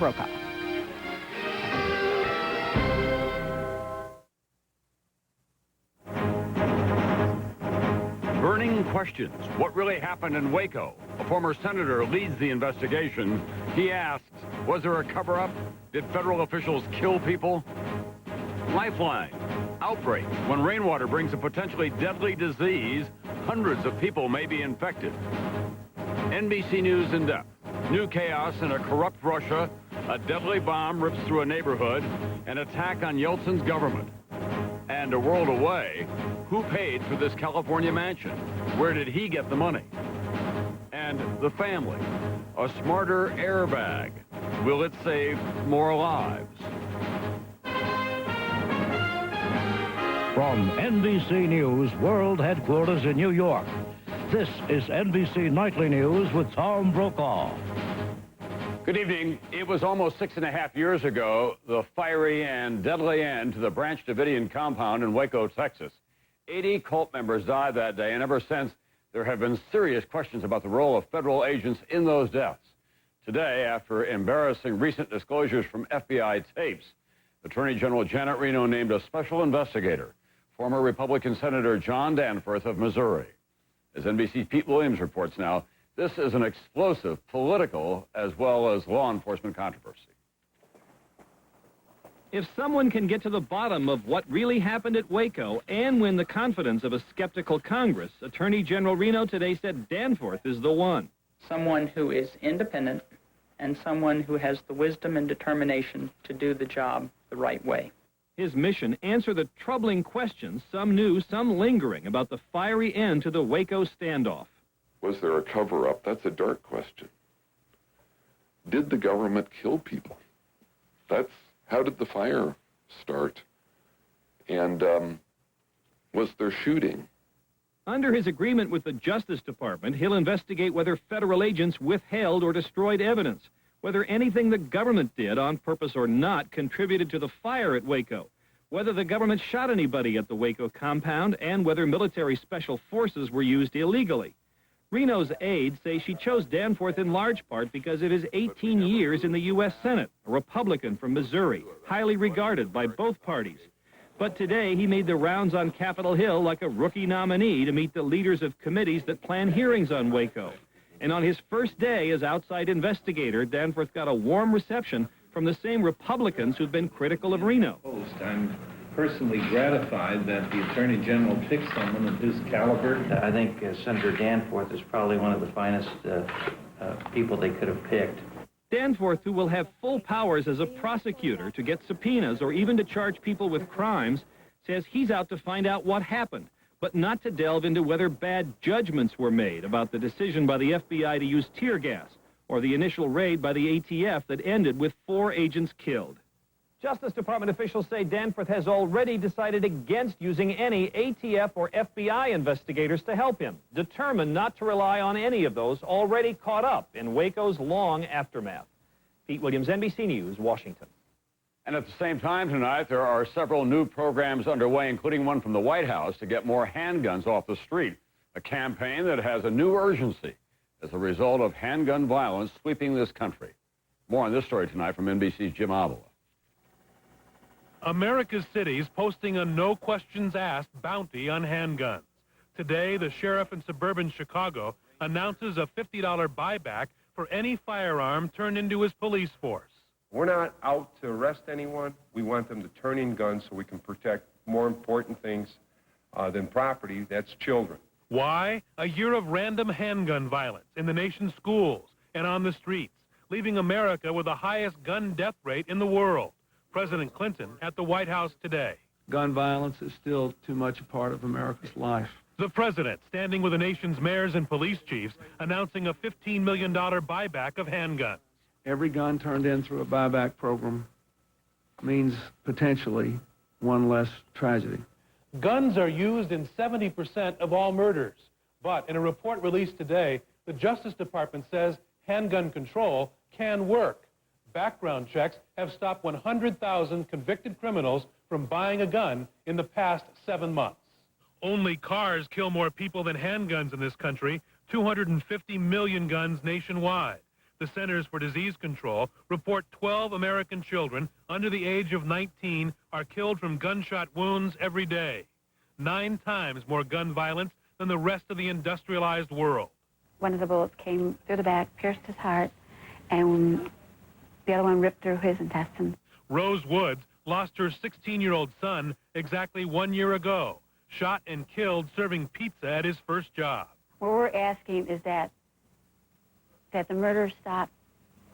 Brokaw. Burning questions. What really happened in Waco? A former senator leads the investigation. He asks, was there a cover-up? Did federal officials kill people? Lifeline. Outbreak. When rainwater brings a potentially deadly disease, hundreds of people may be infected. NBC News in depth. New chaos in a corrupt Russia. A deadly bomb rips through a neighborhood. An attack on Yeltsin's government. And a world away, who paid for this California mansion? Where did he get the money? And the family. A smarter airbag. Will it save more lives? From NBC News World Headquarters in New York, this is NBC Nightly News with Tom Brokaw. Good evening. It was almost 6.5 years ago, the fiery and deadly end to the Branch Davidian compound in Waco, Texas. 80 cult members died that day, and ever since, there have been serious questions about the role of federal agents in those deaths. Today, after embarrassing recent disclosures from FBI tapes, Attorney General Janet Reno named a special investigator, former Republican Senator John Danforth of Missouri. As NBC's Pete Williams reports now, this is an explosive political as well as law enforcement controversy. If someone can get to the bottom of what really happened at Waco and win the confidence of a skeptical Congress, Attorney General Reno today said Danforth is the one. Someone who is independent and someone who has the wisdom and determination to do the job the right way. His mission, answer the troubling questions, some new, some lingering, about the fiery end to the Waco standoff. Was there a cover-up? That's a dark question. Did the government kill people? How did the fire start? And was there shooting? Under his agreement with the Justice Department, he'll investigate whether federal agents withheld or destroyed evidence, whether anything the government did, on purpose or not, contributed to the fire at Waco, whether the government shot anybody at the Waco compound, and whether military special forces were used illegally. Reno's aides say she chose Danforth in large part because of his 18 years in the U.S. Senate, a Republican from Missouri, highly regarded by both parties. But today he made the rounds on Capitol Hill like a rookie nominee to meet the leaders of committees that plan hearings on Waco. And on his first day as outside investigator, Danforth got a warm reception from the same Republicans who've been critical of Reno. I'm personally gratified that the Attorney General picked someone of his caliber. I think Senator Danforth is probably one of the finest people they could have picked. Danforth, who will have full powers as a prosecutor to get subpoenas or even to charge people with crimes, says he's out to find out what happened, but not to delve into whether bad judgments were made about the decision by the FBI to use tear gas or the initial raid by the ATF that ended with 4 agents killed. Justice Department officials say Danforth has already decided against using any ATF or FBI investigators to help him, determined not to rely on any of those already caught up in Waco's long aftermath. Pete Williams, NBC News, Washington. And at the same time tonight, there are several new programs underway, including one from the White House to get more handguns off the street, a campaign that has a new urgency as a result of handgun violence sweeping this country. More on this story tonight from NBC's Jim Avila. America's cities posting a no-questions-asked bounty on handguns. Today, the sheriff in suburban Chicago announces a $50 buyback for any firearm turned into his police force. We're not out to arrest anyone. We want them to turn in guns so we can protect more important things than property, that's children. Why? A year of random handgun violence in the nation's schools and on the streets, leaving America with the highest gun death rate in the world. President Clinton at the White House today. Gun violence is still too much a part of America's life. The president standing with the nation's mayors and police chiefs announcing a $15 million buyback of handguns. Every gun turned in through a buyback program means potentially one less tragedy. Guns are used in 70% of all murders. But in a report released today, the Justice Department says handgun control can work. Background checks have stopped 100,000 convicted criminals from buying a gun in the past 7 months. Only cars kill more people than handguns in this country, 250 million guns nationwide. The Centers for Disease Control report 12 American children under the age of 19 are killed from gunshot wounds every day. 9 times more gun violence than the rest of the industrialized world. One of the bullets came through the back, pierced his heart, and the other one ripped through his intestines. Rose Woods lost her 16-year-old son exactly 1 year ago, shot and killed serving pizza at his first job. What we're asking is that the murders stop,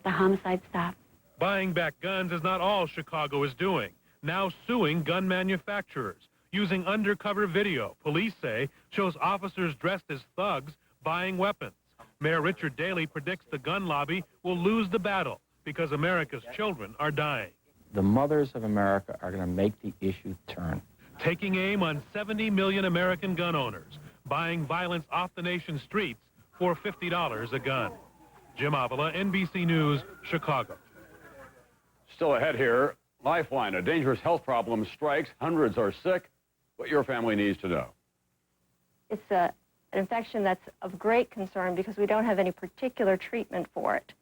the homicide stop. Buying back guns is not all Chicago is doing. Now suing gun manufacturers. Using undercover video, police say, shows officers dressed as thugs buying weapons. Mayor Richard Daley predicts the gun lobby will lose the battle because America's children are dying. The mothers of America are going to make the issue turn. Taking aim on 70 million American gun owners, buying violence off the nation's streets for $50 a gun. Jim Avila, NBC News, Chicago. Still ahead here, Lifeline, a dangerous health problem strikes. Hundreds are sick. What your family needs to know. It's an infection that's of great concern because we don't have any particular treatment for it.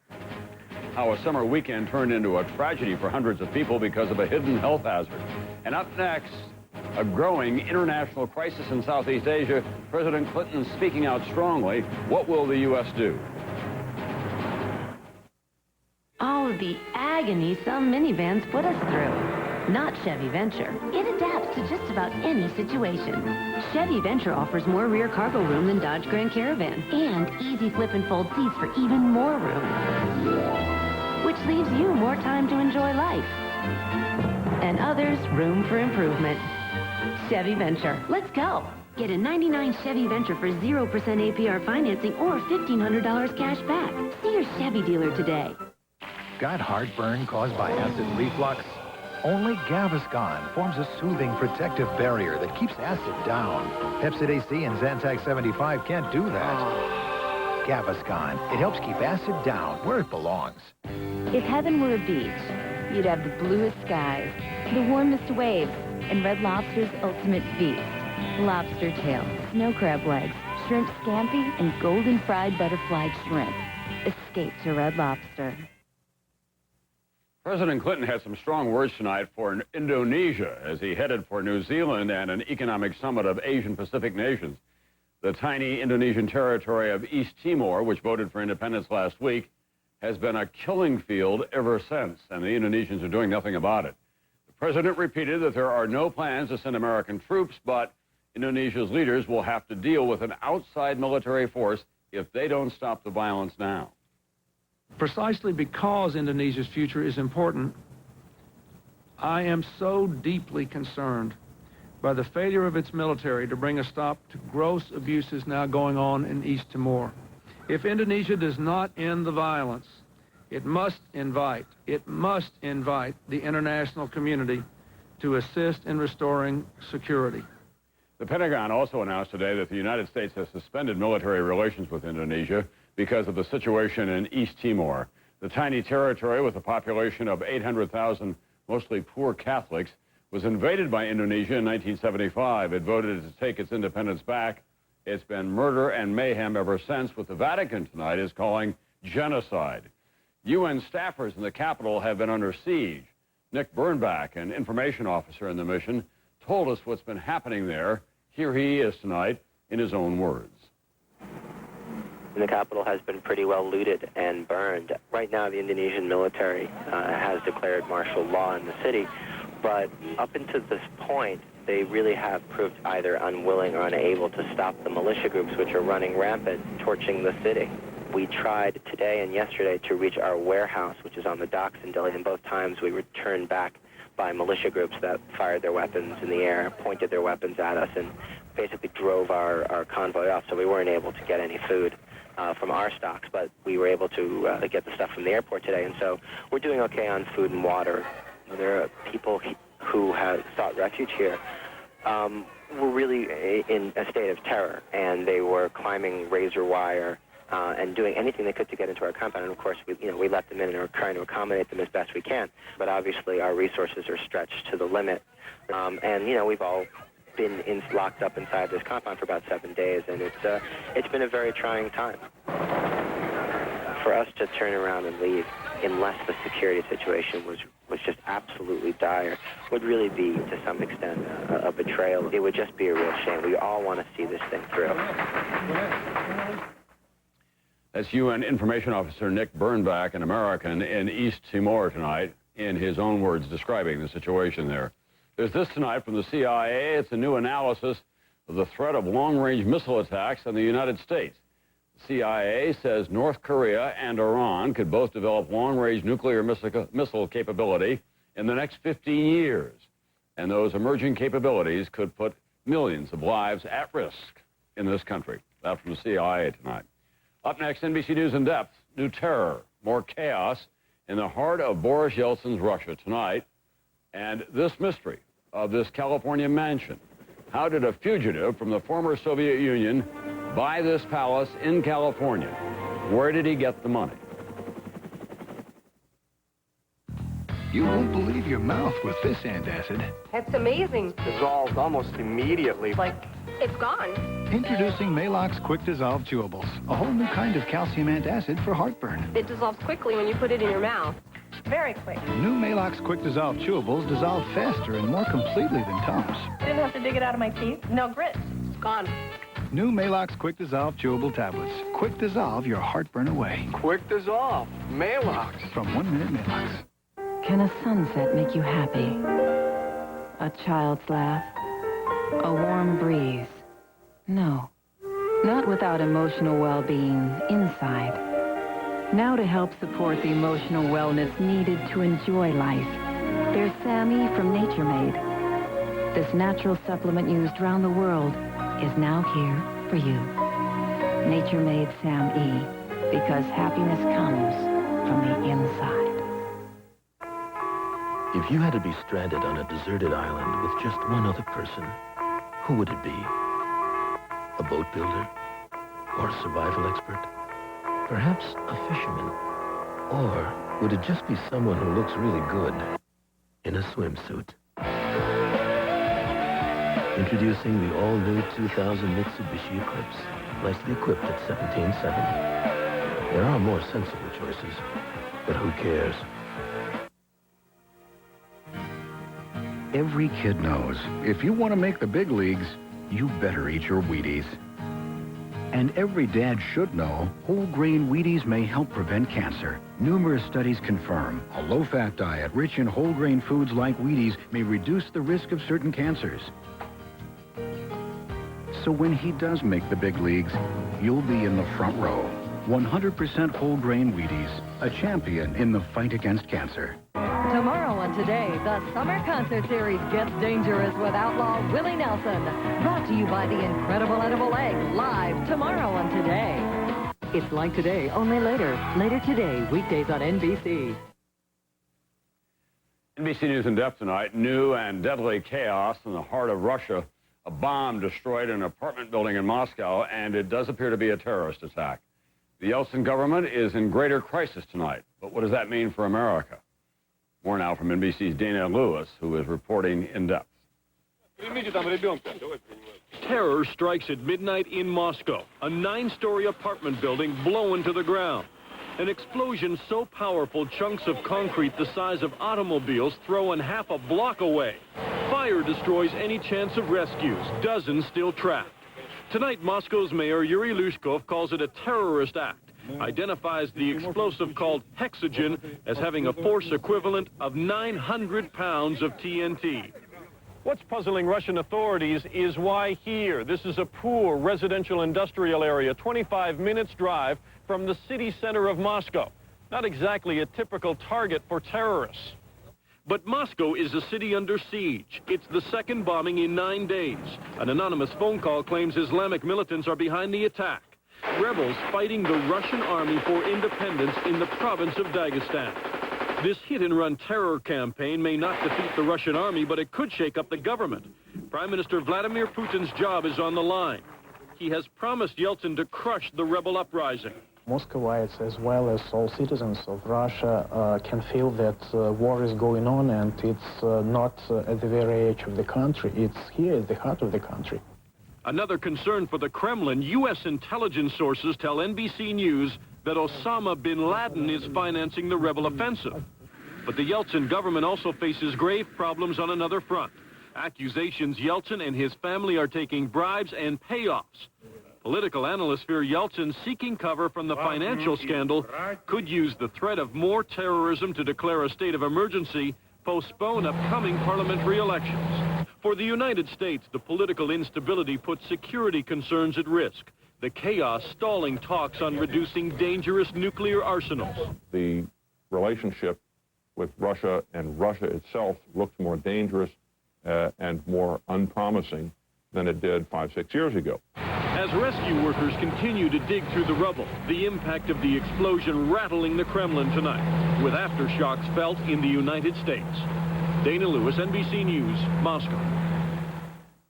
How a summer weekend turned into a tragedy for hundreds of people because of a hidden health hazard. And up next, a growing international crisis in Southeast Asia. President Clinton speaking out strongly. What will the U.S. do? All of the agony some minivans put us through. Not Chevy Venture. It adapts to just about any situation. Chevy Venture offers more rear cargo room than Dodge Grand Caravan and easy flip and fold seats for even more room, which leaves you more time to enjoy life. And others room for improvement. Chevy Venture. Let's go. Get a '99 Chevy Venture for 0% APR financing or $1,500 cash back. See your Chevy dealer today. Got heartburn caused by acid reflux? Only Gaviscon forms a soothing protective barrier that keeps acid down. Pepsid AC and Zantac 75 can't do that. Gaviscon, it helps keep acid down where it belongs. If heaven were a beach, you'd have the bluest skies, the warmest waves, and Red Lobster's ultimate feast. Lobster tails, snow crab legs, shrimp scampi, and golden fried butterfly shrimp. Escape to Red Lobster. President Clinton had some strong words tonight for Indonesia as he headed for New Zealand and an economic summit of Asian Pacific nations. The tiny Indonesian territory of East Timor, which voted for independence last week, has been a killing field ever since, and the Indonesians are doing nothing about it. The president repeated that there are no plans to send American troops, but Indonesia's leaders will have to deal with an outside military force if they don't stop the violence now. Precisely because Indonesia's future is important, I am so deeply concerned by the failure of its military to bring a stop to gross abuses now going on in East Timor. If Indonesia does not end the violence, it must invite the international community to assist in restoring security. The Pentagon also announced today that the United States has suspended military relations with Indonesia because of the situation in East Timor. The tiny territory with a population of 800,000, mostly poor Catholics, was invaded by Indonesia in 1975. It voted to take its independence back. It's been murder and mayhem ever since, what the Vatican tonight is calling genocide. UN staffers in the capital have been under siege. Nick Bernbach, an information officer in the mission, told us what's been happening there. Here he is tonight in his own words. The capital has been pretty well looted and burned. Right now, the Indonesian military has declared martial law in the city, but up until this point, they really have proved either unwilling or unable to stop the militia groups which are running rampant, torching the city. We tried today and yesterday to reach our warehouse, which is on the docks in Delhi, and both times we were turned back by militia groups that fired their weapons in the air, pointed their weapons at us, and basically drove our convoy off, so we weren't able to get any food from our stocks, but we were able to get the stuff from the airport today, and so we're doing okay on food and water. There are people who have sought refuge here were really in a state of terror, and they were climbing razor wire and doing anything they could to get into our compound. And of course, we let them in and are trying to accommodate them as best we can. But obviously, our resources are stretched to the limit, and we've all been locked up inside this compound for about 7 days, and it's been a very trying time. for us to turn around and leave unless the security situation was just absolutely dire would really be, to some extent, a betrayal. It would just be a real shame. We all want to see this thing through. That's UN Information Officer Nick Bernbach, an American in East Timor tonight, in his own words describing the situation there. There's this tonight from the CIA. It's a new analysis of the threat of long-range missile attacks on the United States. The CIA says North Korea and Iran could both develop long-range nuclear missile capability in the next 15 years. And those emerging capabilities could put millions of lives at risk in this country. That from the CIA tonight. Up next, NBC News in Depth. New terror, more chaos in the heart of Boris Yeltsin's Russia tonight. And this mystery of this California mansion. How did a fugitive from the former Soviet Union buy this palace in California? Where did he get the money? You won't believe your mouth with this antacid. That's amazing. Dissolved almost immediately. Like, it's gone. Introducing Maalox Quick Dissolve Chewables, a whole new kind of calcium antacid for heartburn. It dissolves quickly when you put it in your mouth. Very quick. New Maalox Quick Dissolve Chewables dissolve faster and more completely than Tums. Didn't have to dig it out of my teeth. No grit. It's gone. New Maalox Quick Dissolve Chewable Tablets. Quick dissolve your heartburn away. Quick dissolve. Maalox. From 1 Minute Maalox. Can a sunset make you happy? A child's laugh? A warm breeze? No. Not without emotional well-being inside. Now to help support the emotional wellness needed to enjoy life, there's Sammy from Nature Made. This natural supplement used around the world is now here for you. Nature Made Sam E, because happiness comes from the inside. If you had to be stranded on a deserted island with just one other person, who would it be? A boat builder? Or a survival expert? Perhaps a fisherman? Or would it just be someone who looks really good in a swimsuit? Introducing the all-new 2000 Mitsubishi Eclipse, nicely equipped at 17.7. There are more sensible choices, but who cares? Every kid knows, if you want to make the big leagues, you better eat your Wheaties. And every dad should know, whole grain Wheaties may help prevent cancer. Numerous studies confirm a low-fat diet rich in whole grain foods like Wheaties may reduce the risk of certain cancers. So when he does make the big leagues, you'll be in the front row. 100% whole grain Wheaties, a champion in the fight against cancer. Tomorrow on Today, the Summer Concert Series gets dangerous with outlaw Willie Nelson. Brought to you by the Incredible Edible Egg, live tomorrow on Today. It's like Today, only later. Later today, weekdays on NBC. NBC News in Depth tonight. New and deadly chaos in the heart of Russia. A bomb destroyed an apartment building in Moscow, and it does appear to be a terrorist attack. The Yeltsin government is in greater crisis tonight. But what does that mean for America? More now from NBC's Dana Lewis, who is reporting in depth. Terror strikes at midnight in Moscow. A 9-story apartment building blown to the ground. An explosion so powerful, chunks of concrete the size of automobiles thrown half a block away. Fire destroys any chance of rescues. Dozens still trapped. Tonight, Moscow's mayor Yuri Lushkov calls it a terrorist act. Identifies the explosive called hexogen as having a force equivalent of 900 pounds of TNT. What's puzzling Russian authorities is why here. This is a poor residential industrial area, 25 minutes drive from the city center of Moscow. Not exactly a typical target for terrorists. But Moscow is a city under siege. It's the second bombing in 9 days. An anonymous phone call claims Islamic militants are behind the attack. Rebels fighting the Russian army for independence in the province of Dagestan. This hit-and-run terror campaign may not defeat the Russian army, but it could shake up the government. Prime Minister Vladimir Putin's job is on the line. He has promised Yeltsin to crush the rebel uprising. Moscovites, as well as all citizens of Russia, can feel that war is going on, and it's not at the very edge of the country. It's here at the heart of the country. Another concern for the Kremlin, U.S. intelligence sources tell NBC News that Osama bin Laden is financing the rebel offensive. But the Yeltsin government also faces grave problems on another front. Accusations Yeltsin and his family are taking bribes and payoffs. Political analysts fear Yeltsin, seeking cover from the financial scandal, could use the threat of more terrorism to declare a state of emergency, postpone upcoming parliamentary elections. For the United States, the political instability puts security concerns at risk. The chaos stalling talks on reducing dangerous nuclear arsenals. The relationship with Russia and Russia itself looks more dangerous and more unpromising than it did 5-6 years ago. As rescue workers continue to dig through the rubble, the impact of the explosion rattling the Kremlin tonight, with aftershocks felt in the United States. Dana Lewis, NBC News, Moscow.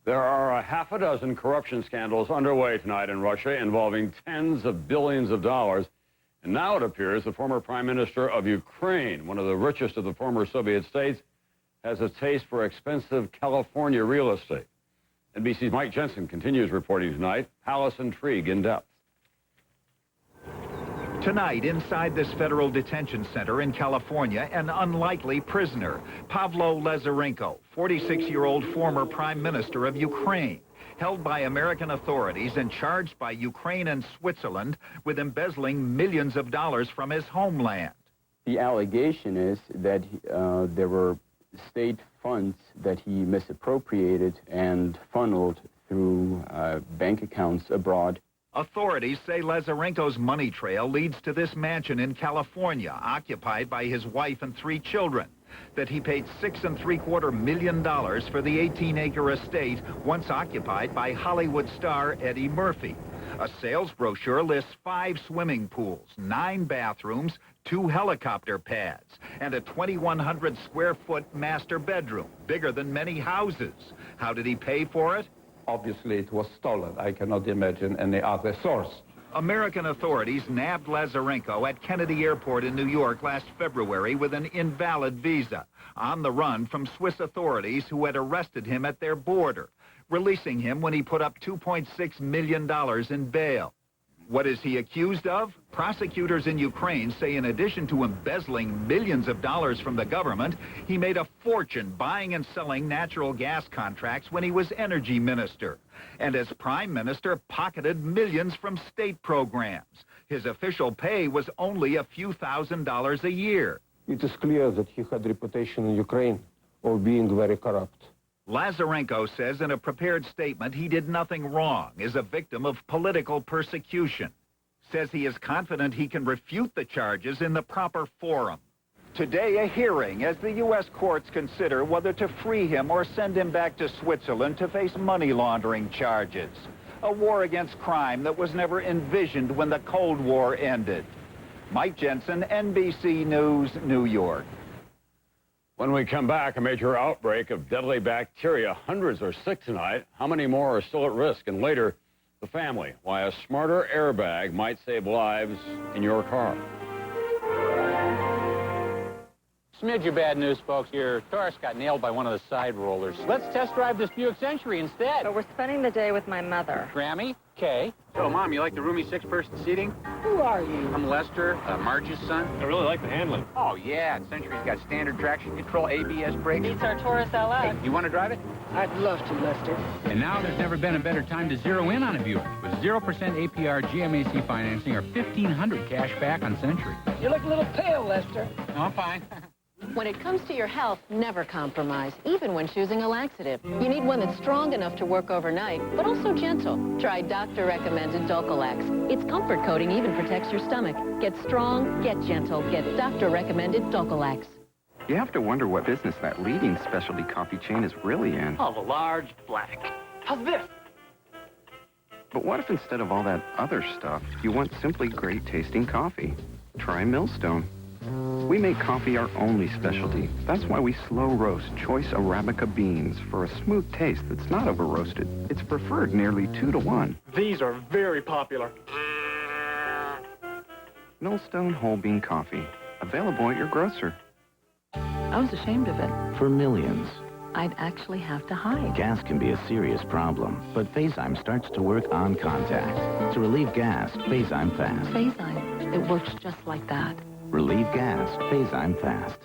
There are a half a dozen corruption scandals underway tonight in Russia involving tens of billions of dollars. And now it appears the former Prime Minister of Ukraine, one of the richest of the former Soviet states, has a taste for expensive California real estate. NBC's Mike Jensen continues reporting tonight. Palace intrigue in depth. Tonight, inside this federal detention center in California, an unlikely prisoner, Pavlo Lazarenko, 46-year-old former Prime Minister of Ukraine, held by American authorities and charged by Ukraine and Switzerland with embezzling millions of dollars from his homeland. The allegation is that there were state funds that he misappropriated and funneled through bank accounts abroad. Authorities say Lazarenko's money trail leads to this mansion in California, occupied by his wife and 3 children, that he paid $6.75 million for the 18-acre estate once occupied by Hollywood star Eddie Murphy. A sales brochure lists 5 swimming pools, 9 bathrooms, 2 helicopter pads, and a 2,100 square foot master bedroom, bigger than many houses. How did he pay for it? Obviously, it was stolen. I cannot imagine any other source. American authorities nabbed Lazarenko at Kennedy Airport in New York last February with an invalid visa, on the run from Swiss authorities who had arrested him at their border, releasing him when he put up $2.6 million in bail. What is he accused of? Prosecutors in Ukraine say in addition to embezzling millions of dollars from the government, he made a fortune buying and selling natural gas contracts when he was energy minister. And as prime minister, pocketed millions from state programs. His official pay was only a few $1,000s a year. It is clear that he had a reputation in Ukraine of being very corrupt. Lazarenko says in a prepared statement he did nothing wrong, is a victim of political persecution. Says he is confident he can refute the charges in the proper forum. Today, a hearing as the U.S. courts consider whether to free him or send him back to Switzerland to face money laundering charges. A war against crime that was never envisioned when the Cold War ended. Mike Jensen, NBC News, New York. When we come back, a major outbreak of deadly bacteria. Hundreds are sick tonight. How many more are still at risk? And later, the family. Why a smarter airbag might save lives in your car. Smidge of bad news, folks. Your Taurus got nailed by one of the side rollers. Let's test drive this Buick Century instead. But we're spending the day with my mother. Grammy, Kay. So, Mom, you like the roomy 6-person seating? Who are you? I'm Lester, Marge's son. I really like the handling. Oh, yeah. Century's got standard traction control, ABS brakes. Beats our Taurus LS. Hey, you want to drive it? I'd love to, Lester. And now there's never been a better time to zero in on a Buick. With 0% APR GMAC financing or $1,500 cash back on Century. You look a little pale, Lester. No, I'm fine. When it comes to your health, never compromise, even when choosing a laxative. You need one that's strong enough to work overnight, but also gentle. Try doctor-recommended Dulcolax. Its comfort coating even protects your stomach. Get strong, get gentle, get doctor-recommended Dulcolax. You have to wonder what business that leading specialty coffee chain is really in. Oh, the large black. How's this? But what if instead of all that other stuff, you want simply great-tasting coffee? Try Millstone. We make coffee our only specialty. That's why we slow roast choice Arabica beans for a smooth taste that's not over-roasted. It's preferred nearly 2 to 1. These are very popular. Millstone whole bean coffee. Available at your grocer. I was ashamed of it. For millions, I'd actually have to hide. gas can be a serious problem, but Phazime starts to work on contact. To relieve gas, Phazime Fast. Phazime. It works just like that. Relieve gas. Phase-I'm fast.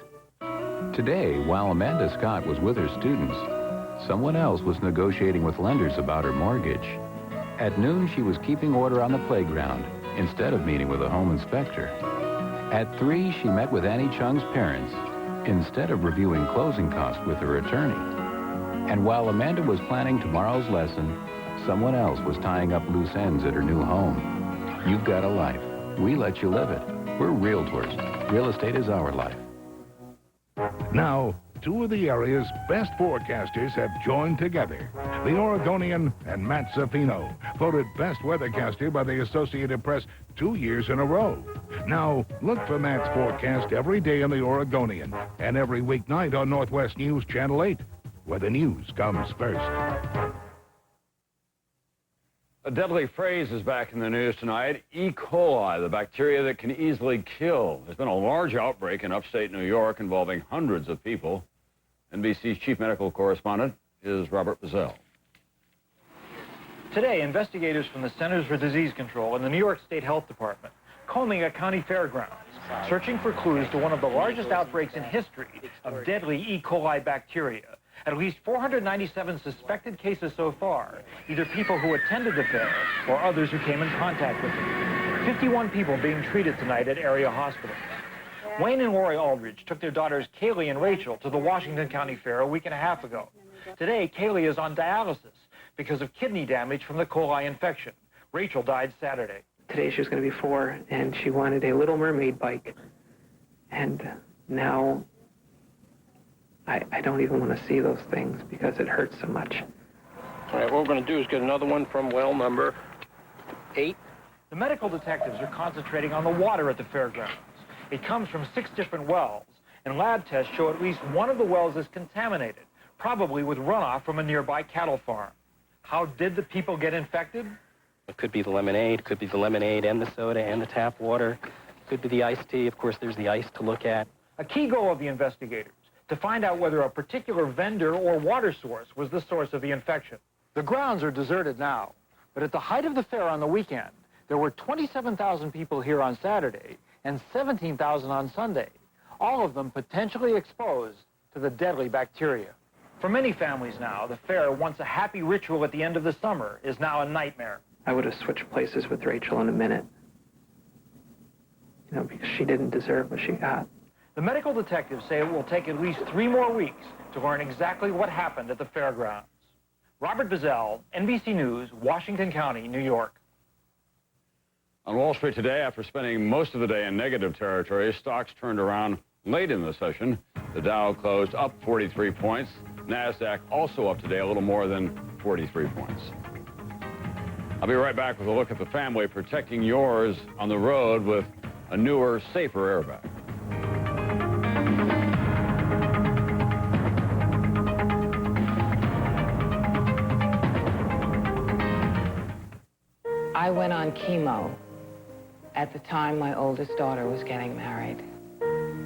Today, while Amanda Scott was with her students, someone else was negotiating with lenders about her mortgage. At noon, she was keeping order on the playground instead of meeting with a home inspector. At 3, she met with Annie Chung's parents instead of reviewing closing costs with her attorney. And while Amanda was planning tomorrow's lesson, someone else was tying up loose ends at her new home. You've got a life. We let you live it. We're realtors. Real estate is our life. Now, 2 of the area's best forecasters have joined together. The Oregonian and Matt Zaffino, voted best weathercaster by the Associated Press 2 years in a row. Now, look for Matt's forecast every day in the Oregonian and every weeknight on Northwest News Channel 8, where the news comes first. A deadly phrase is back in the news tonight. E. coli, the bacteria that can easily kill. There's been a large outbreak in upstate New York involving hundreds of people. NBC's chief medical correspondent is Robert Bazell. Today, investigators from the Centers for Disease Control and the New York State Health Department combing a county fairgrounds, searching for clues to one of the largest outbreaks in history of deadly E. coli bacteria. At least 497 suspected cases so far, either people who attended the fair or others who came in contact with them. 51 people being treated tonight at area hospitals. Wayne and Lori Aldridge took their daughters Kaylee and Rachel to the Washington County Fair a week and a half ago. Today, Kaylee is on dialysis because of kidney damage from the coli infection. Rachel died Saturday. Today she was going to be 4, and she wanted a Little Mermaid bike. And now I don't even want to see those things because it hurts so much. All right, what we're going to do is get another one from well number 8. The medical detectives are concentrating on the water at the fairgrounds. It comes from 6 different wells, and lab tests show at least one of the wells is contaminated, probably with runoff from a nearby cattle farm. How did the people get infected? It could be the lemonade, could be the lemonade and the soda and the tap water, could be the iced tea. Of course, there's the ice to look at. A key goal of the investigators, to find out whether a particular vendor or water source was the source of the infection. The grounds are deserted now, but at the height of the fair on the weekend, there were 27,000 people here on Saturday and 17,000 on Sunday, all of them potentially exposed to the deadly bacteria. For many families now, the fair, once a happy ritual at the end of the summer, is now a nightmare. I would have switched places with Rachel in a minute. You know, because she didn't deserve what she got. The medical detectives say it will take at least 3 more weeks to learn exactly what happened at the fairgrounds. Robert Bazell, NBC News, Washington County, New York. On Wall Street today, after spending most of the day in negative territory, stocks turned around late in the session. The Dow closed up 43 points. NASDAQ also up today a little more than 43 points. I'll be right back with a look at the family protecting yours on the road with a newer, safer airbag. I went on chemo at the time my oldest daughter was getting married.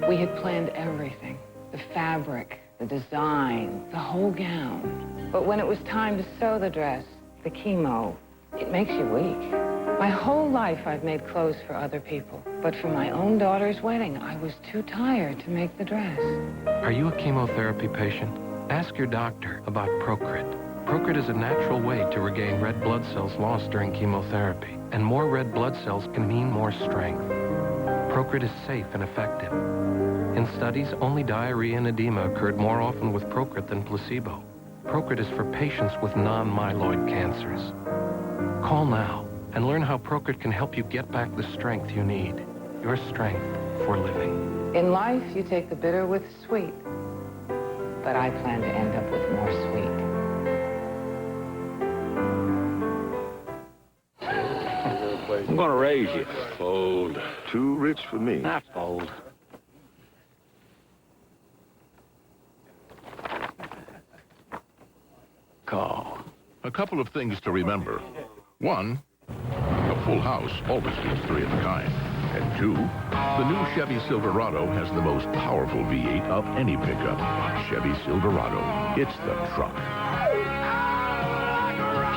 We had planned everything, the fabric, the design, the whole gown. But when it was time to sew the dress, the chemo, it makes you weak. My whole life I've made clothes for other people, but for my own daughter's wedding, I was too tired to make the dress. Are you a chemotherapy patient? Ask your doctor about Procrit. Procrit is a natural way to regain red blood cells lost during chemotherapy, and more red blood cells can mean more strength. Procrit is safe and effective. In studies, only diarrhea and edema occurred more often with Procrit than placebo. Procrit is for patients with non-myeloid cancers. Call now and learn how Procrit can help you get back the strength you need. Your strength for living. In life, you take the bitter with sweet, but I plan to end up with more sweet. I'm gonna raise you. Fold. Too rich for me. Not fold. Call. A couple of things to remember. 1, a full house always beats 3 of a kind. And 2, the new Chevy Silverado has the most powerful V8 of any pickup. Chevy Silverado. It's the truck.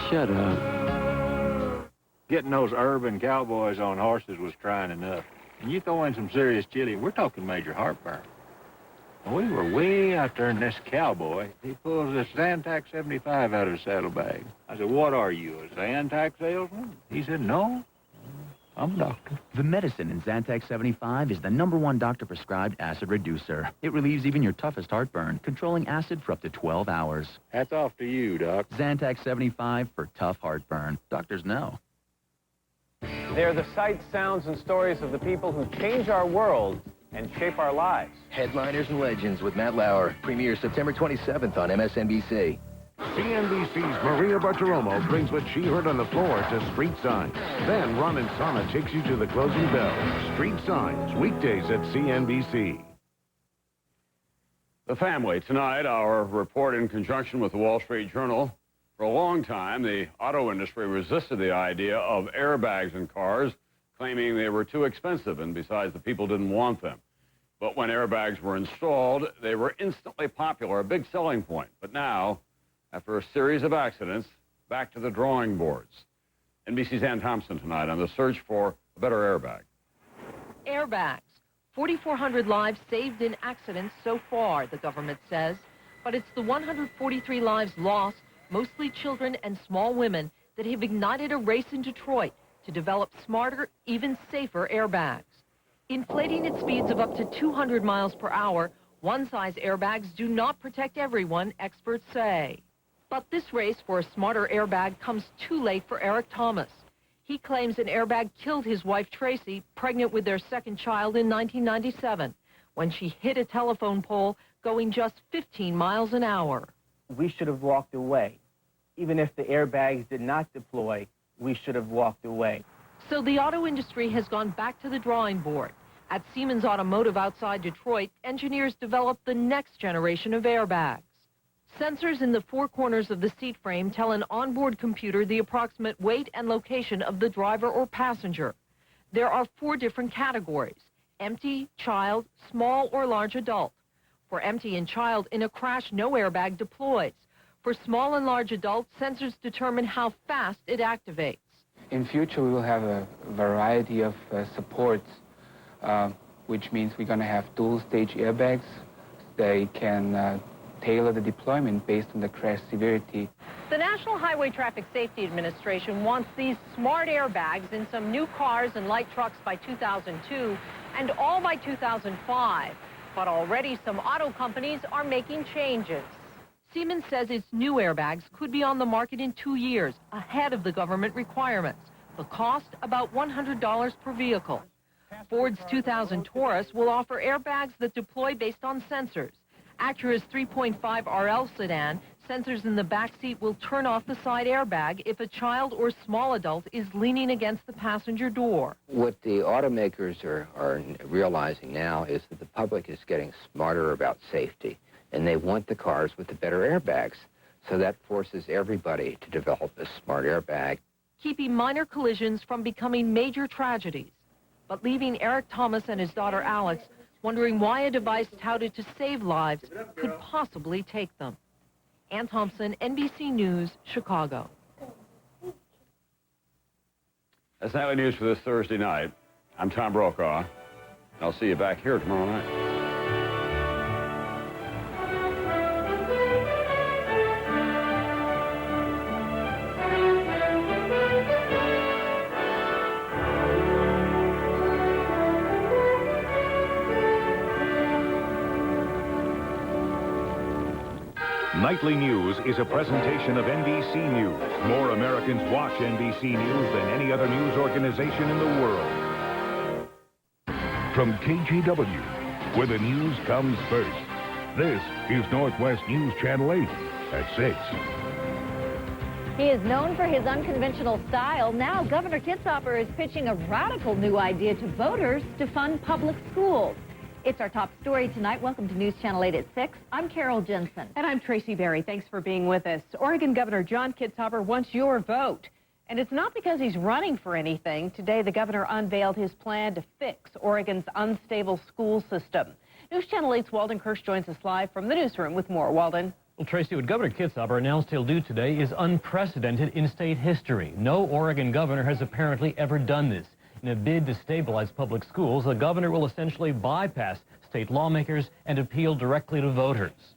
Shut up. Getting those urban cowboys on horses was trying enough. And you throw in some serious chili, we're talking major heartburn. We were way out there, and this cowboy, he pulls this Zantac 75 out of his saddlebag. I said, what are you, a Zantac salesman? He said, no, I'm a doctor. The medicine in Zantac 75 is the #1 doctor-prescribed acid reducer. It relieves even your toughest heartburn, controlling acid for up to 12 hours. Hats off to you, Doc. Zantac 75 for tough heartburn. Doctors know. They are the sights, sounds, and stories of the people who change our world and shape our lives. Headliners and Legends with Matt Lauer. Premieres September 27th on MSNBC. CNBC's Maria Bartiromo brings what she heard on the floor to Street Signs. Then Ron and Sana takes you to the closing bell. Street Signs, weekdays at CNBC. The Family. Tonight, our report in conjunction with the Wall Street Journal. For a long time, the auto industry resisted the idea of airbags in cars, claiming they were too expensive, and besides, the people didn't want them. But when airbags were installed, they were instantly popular, a big selling point. But now, after a series of accidents, back to the drawing boards. NBC's Ann Thompson tonight on the search for a better airbag. Airbags. 4,400 lives saved in accidents so far, the government says. But it's the 143 lives lost, mostly children and small women, that have ignited a race in Detroit to develop smarter, even safer airbags. Inflating at speeds of up to 200 miles per hour, one-size airbags do not protect everyone, experts say. But this race for a smarter airbag comes too late for Eric Thomas. He claims an airbag killed his wife, Tracy, pregnant with their second child in 1997, when she hit a telephone pole going just 15 miles an hour. We should have walked away. Even if the airbags did not deploy, we should have walked away. So the auto industry has gone back to the drawing board. At Siemens Automotive outside Detroit, engineers developed the next generation of airbags. Sensors in the four corners of the seat frame tell an onboard computer the approximate weight and location of the driver or passenger. There are 4 different categories: empty, child, small or large adult. For empty and child, in a crash, no airbag deploys. For small and large adults, sensors determine how fast it activates. In future, we will have a variety of supports, which means we're going to have dual-stage airbags. They can tailor the deployment based on the crash severity. The National Highway Traffic Safety Administration wants these smart airbags in some new cars and light trucks by 2002 and all by 2005. But already some auto companies are making changes. Siemens says its new airbags could be on the market in 2 years, ahead of the government requirements. The cost, about $100 per vehicle. Ford's 2000 Taurus will offer airbags that deploy based on sensors. Acura's 3.5 RL sedan, sensors in the back seat will turn off the side airbag if a child or small adult is leaning against the passenger door. What the automakers are realizing now is that the public is getting smarter about safety, and they want the cars with the better airbags. So that forces everybody to develop a smart airbag. Keeping minor collisions from becoming major tragedies, but leaving Eric Thomas and his daughter Alex wondering why a device touted to save lives could possibly take them. Ann Thompson, NBC News, Chicago. That's Nightly News for this Thursday night. I'm Tom Brokaw. I'll see you back here tomorrow night. Nightly News is a presentation of NBC News. More Americans watch NBC News than any other news organization in the world. From KGW, where the news comes first, this is Northwest News Channel 8 at 6. He is known for his unconventional style. Now, Governor Kitzhaber is pitching a radical new idea to voters to fund public schools. It's our top story tonight. Welcome to News Channel 8 at 6. I'm Carol Jensen. And I'm Tracy Berry. Thanks for being with us. Oregon Governor John Kitzhaber wants your vote. And it's not because he's running for anything. Today, the governor unveiled his plan to fix Oregon's unstable school system. News Channel 8's Walden Kirsch joins us live from the newsroom with more. Walden. Well, Tracy, what Governor Kitzhaber announced he'll do today is unprecedented in state history. No Oregon governor has apparently ever done this. In a bid to stabilize public schools, the governor will essentially bypass state lawmakers and appeal directly to voters.